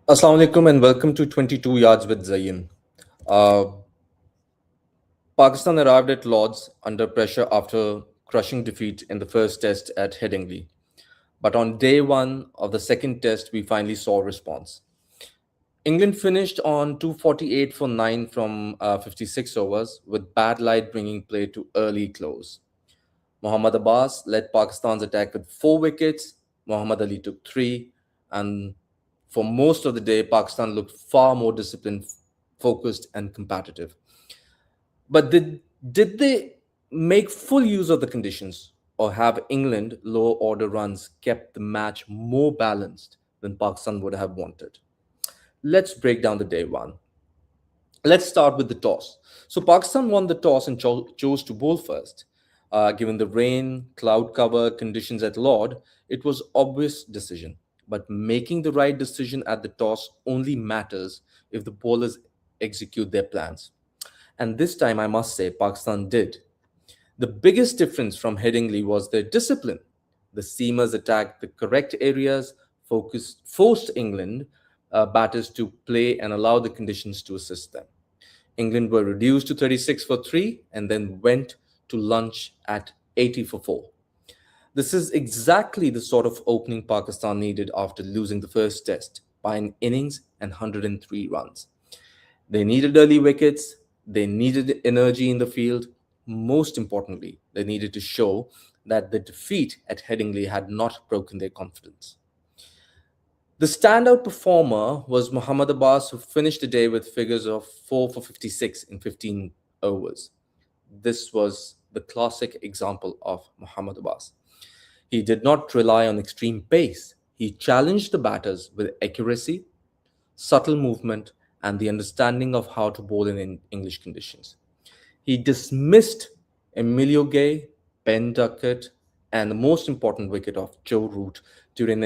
Assalamu alaikum and welcome to 22 Yards with Zayyen. Uh, Pakistan arrived at Lord's under pressure after crushing defeat in the first test at Headingley. But on day one of the second test, we finally saw a response. England finished on 248 for 9 from 56 overs, with bad light bringing play to early close. Mohammad Abbas led Pakistan's attack with 4 wickets. Mohammad Ali took 3. And for most of the day, Pakistan looked far more disciplined, focused, and competitive. But did they make full use of the conditions, or have England lower order runs kept the match more balanced than Pakistan would have wanted? Let's break down the day one. Let's start with the toss. So Pakistan won the toss and chose to bowl first. Given the rain, cloud cover conditions at Lord, it was obvious decision. But making the right decision at the toss only matters if the bowlers execute their plans. And this time, I must say, Pakistan did. The biggest difference from Headingley was their discipline. The seamers attacked the correct areas, forced England batters to play and allow the conditions to assist them. England were reduced to 36 for 3 and then went to lunch at 80 for 4. This is exactly the sort of opening Pakistan needed after losing the first test by an innings and 103 runs. They needed early wickets, they needed energy in the field. Most importantly, they needed to show that the defeat at Headingley had not broken their confidence. The standout performer was Mohammad Abbas, who finished the day with figures of 4 for 56 in 15 overs. This was the classic example of Mohammad Abbas. He did not rely on extreme pace. He challenged the batters with accuracy, subtle movement, and the understanding of how to bowl in English conditions. He dismissed Emilio Gay, Ben Duckett, and the most important wicket of Joe Root during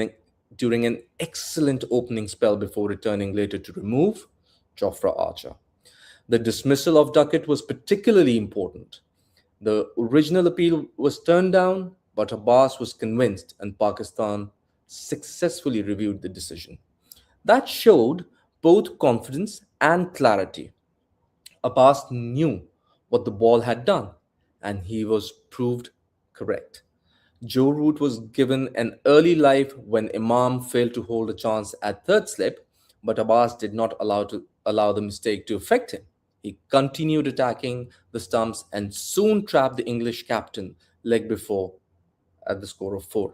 an excellent opening spell before returning later to remove Jofra Archer. The dismissal of Duckett was particularly important. The original appeal was turned down, but Abbas was convinced and Pakistan successfully reviewed the decision. That showed both confidence and clarity. Abbas knew what the ball had done, and he was proved correct. Joe Root was given an early life when Imam failed to hold a chance at third slip, but Abbas did not allow the mistake to affect him. He continued attacking the stumps and soon trapped the English captain leg before at the score of 4.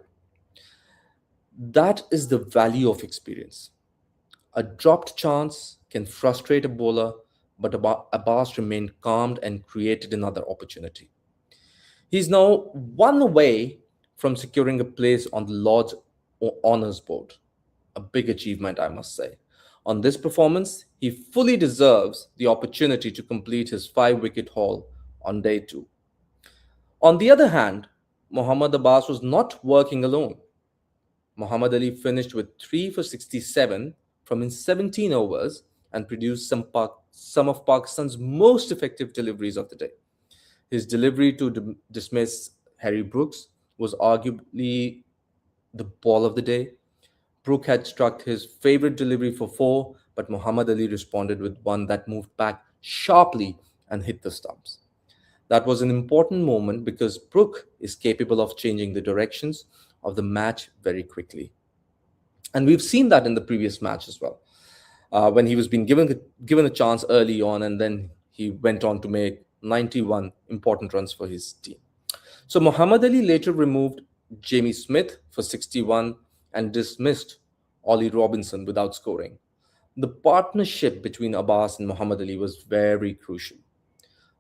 That is the value of experience. A dropped chance can frustrate a bowler, but Abbas remained calm and created another opportunity. He's now one away from securing a place on the Lord's Honours Board. A big achievement, I must say. On this performance, he fully deserves the opportunity to complete his 5 wicket haul on day 2. On the other hand, Mohammad Abbas was not working alone. Mohammad Ali finished with 3 for 67 from his 17 overs and produced some of Pakistan's most effective deliveries of the day. His delivery to dismiss Harry Brooks was arguably the ball of the day. Brook had struck his favorite delivery for 4, but Muhammad Ali responded with one that moved back sharply and hit the stumps. That was an important moment because Brook is capable of changing the directions of the match very quickly. And we've seen that in the previous match as well, when he was being given a chance early on, and then he went on to make 91 important runs for his team. So Muhammad Ali later removed Jamie Smith for 61 and dismissed Ollie Robinson without scoring. The partnership between Abbas and Muhammad Ali was very crucial.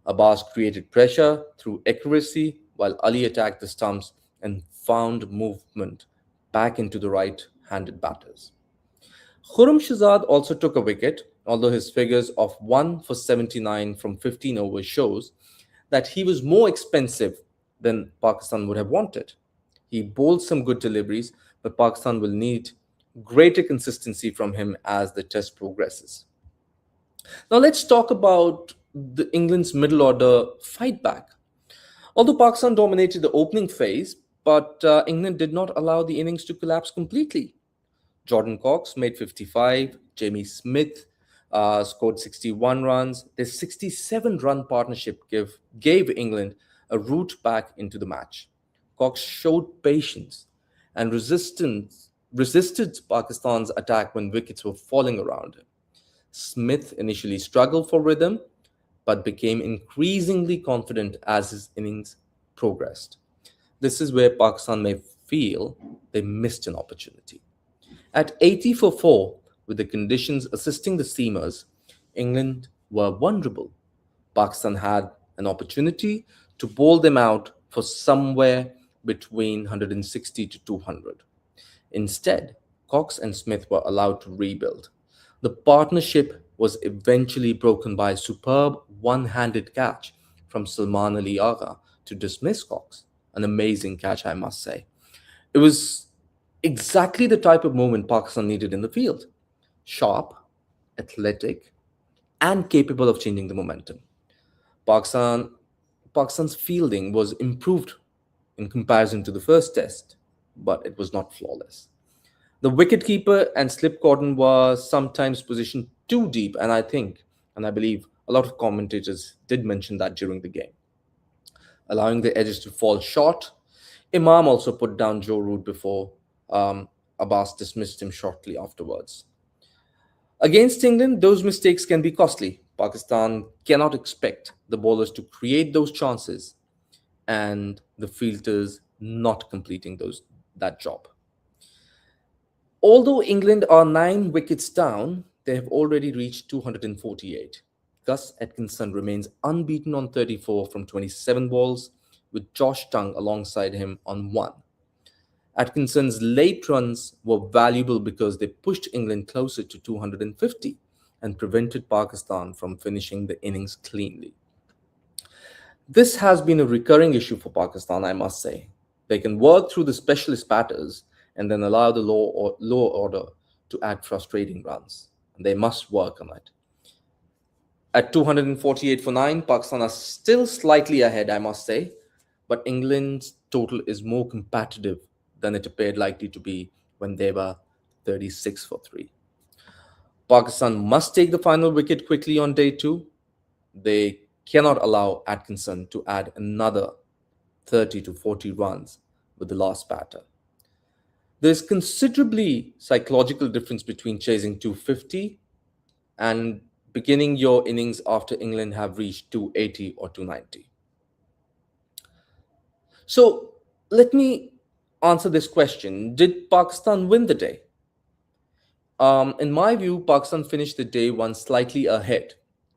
Abbas created pressure through accuracy, while Ali attacked the stumps and found movement back into the right-handed batters. Khurram Shahzad also took a wicket, although his figures of 1 for 79 from 15 overs shows that he was more expensive than Pakistan would have wanted. He bowled some good deliveries, but Pakistan will need greater consistency from him as the test progresses. Now let's talk about the England's middle order fight back. Although Pakistan dominated the opening phase, but England did not allow the innings to collapse completely. Jordan Cox made 55, Jamie Smith scored 61 runs. Their 67-run partnership gave England a route back into the match. Cox showed patience and resisted Pakistan's attack when wickets were falling around him. Smith initially struggled for rhythm, but became increasingly confident as his innings progressed. This is where Pakistan may feel they missed an opportunity. At 80 for 4, with the conditions assisting the seamers, England were vulnerable. Pakistan had an opportunity to bowl them out for somewhere between 160 to 200. Instead, Cox and Smith were allowed to rebuild. The partnership was eventually broken by a superb one handed catch from Salman Ali Agha to dismiss Cox. An amazing catch, I must say. It was exactly the type of moment Pakistan needed in the field: sharp, athletic, and capable of changing the momentum. Pakistan, Pakistan's fielding was improved in comparison to the first test, but it was not flawless. The wicketkeeper and slip cordon were sometimes positioned too deep, and I believe a lot of commentators did mention that during the game, allowing the edges to fall short. Imam also put down Joe Root before Abbas dismissed him shortly afterwards. Against England, those mistakes can be costly. Pakistan cannot expect the bowlers to create those chances and the fielders not completing that job. Although England are 9 wickets down, they have already reached 248. Gus Atkinson remains unbeaten on 34 from 27 balls, with Josh Tongue alongside him on 1. Atkinson's late runs were valuable because they pushed England closer to 250 and prevented Pakistan from finishing the innings cleanly. This has been a recurring issue for Pakistan, I must say. They can work through the specialist batters and then allow the lower order to add frustrating runs. They must work on it. At 248 for 9, Pakistan are still slightly ahead, I must say, but England's total is more competitive than it appeared likely to be when they were 36 for 3. Pakistan must take the final wicket quickly on day 2. They cannot allow Atkinson to add another 30 to 40 runs with the last batter. There's considerably psychological difference between chasing 250 and beginning your innings after England have reached 280 or 290. So let me answer this question. Did Pakistan win the day? In my view, Pakistan finished the day one slightly ahead.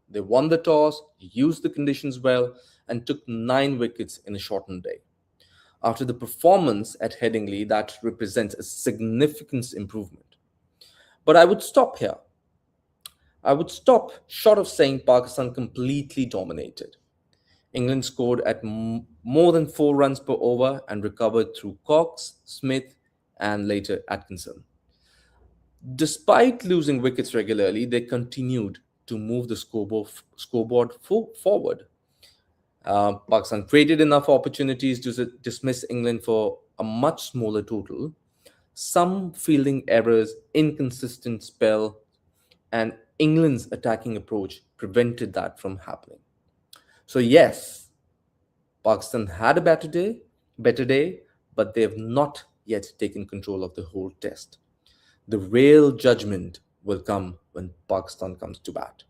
They won the toss, used the conditions well, and took 9 wickets in a shortened day. After the performance at Headingley, that represents a significant improvement. But I would stop here. I would stop short of saying Pakistan completely dominated. England scored at more than 4 runs per over and recovered through Cox, Smith, and later Atkinson. Despite losing wickets regularly, they continued to move the scoreboard forward. Pakistan created enough opportunities to dismiss England for a much smaller total. Some fielding errors, inconsistent spell, and England's attacking approach prevented that from happening. So yes, Pakistan had a better day, but they have not yet taken control of the whole test. The real judgment will come when Pakistan comes to bat.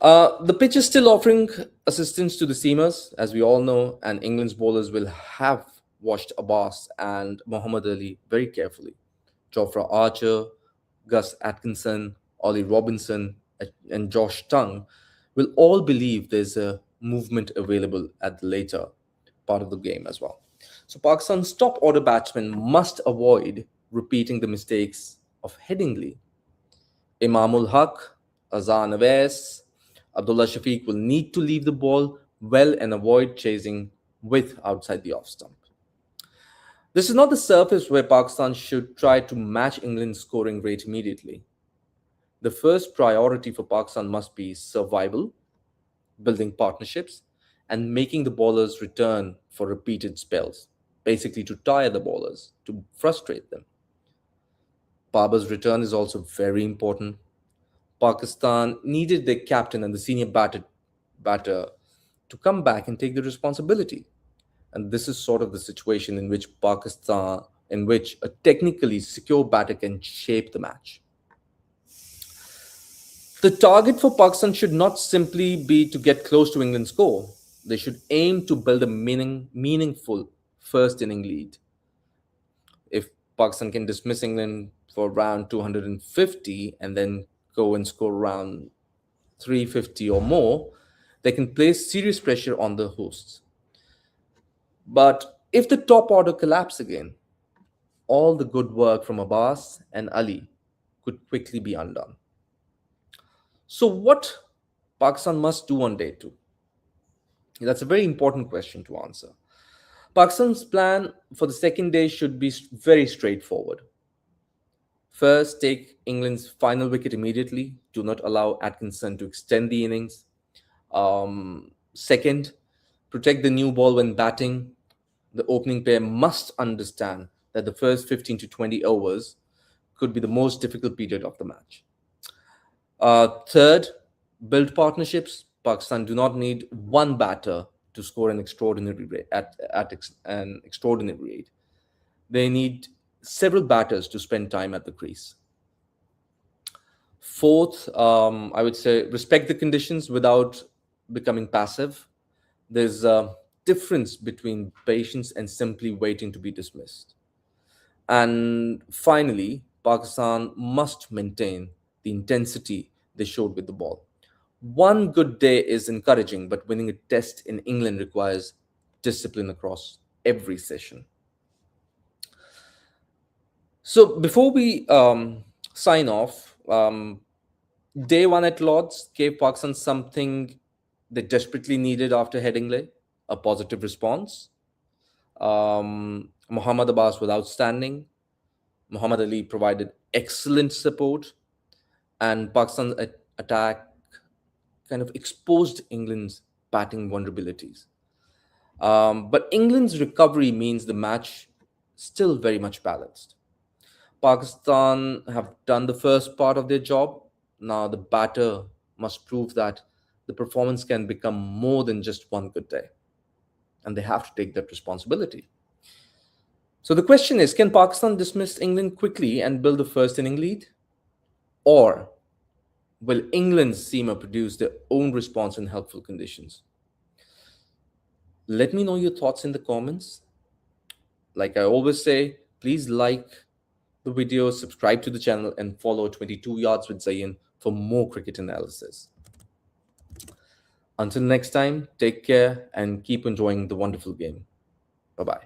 The pitch is still offering assistance to the seamers, as we all know, and England's bowlers will have watched Abbas and Mohammad Ali very carefully. Jofra Archer, Gus Atkinson, Ollie Robinson, and Josh Tongue will all believe there's a movement available at the later part of the game as well. So Pakistan's top order batsmen must avoid repeating the mistakes of Headingley. Imamul Haq, Azan Aves, Abdullah Shafiq will need to leave the ball well and avoid chasing with outside the off stump. This is not the surface where Pakistan should try to match England's scoring rate immediately. The first priority for Pakistan must be survival, building partnerships, and making the bowlers return for repeated spells, basically to tire the bowlers, to frustrate them. Babar's return is also very important. Pakistan needed their captain and the senior batter to come back and take the responsibility. And this is sort of the situation in which a technically secure batter can shape the match. The target for Pakistan should not simply be to get close to England's score. They should aim to build a meaningful first inning lead. If Pakistan can dismiss England for around 250 and then go and score around 350 or more, they can place serious pressure on the hosts. But if the top order collapse again, all the good work from Abbas and Ali could quickly be undone. So, what Pakistan must do on day two? That's a very important question to answer. Pakistan's plan for the second day should be very straightforward. First, take England's final wicket immediately. Do not allow Atkinson to extend the innings. Second, protect the new ball when batting. The opening pair must understand that the first 15 to 20 overs could be the most difficult period of the match. Third, build partnerships. Pakistan do not need one batter to score an extraordinary rate an extraordinary rate. They need several batters to spend time at the crease. Fourth, I would say respect the conditions without becoming passive. There's a difference between patience and simply waiting to be dismissed. And finally, Pakistan must maintain the intensity they showed with the ball. One good day is encouraging, but winning a test in England requires discipline across every session. So before we sign off, day one at Lords gave Pakistan something they desperately needed after Headingley, a positive response. Mohammad Abbas was outstanding. Muhammad Ali provided excellent support, and Pakistan's attack kind of exposed England's batting vulnerabilities. But England's recovery means the match still very much balanced. Pakistan have done the first part of their job. Now the batter must prove that the performance can become more than just one good day, and they have to take that responsibility. So the question is, can Pakistan dismiss England quickly and build a first inning lead? Or will England's seamer produce their own response in helpful conditions? Let me know your thoughts in the comments. Like I always say, please like the video, subscribe to the channel, and follow 22 Yards with Zayyen for more cricket analysis. Until next time, take care and keep enjoying the wonderful game. Bye-bye.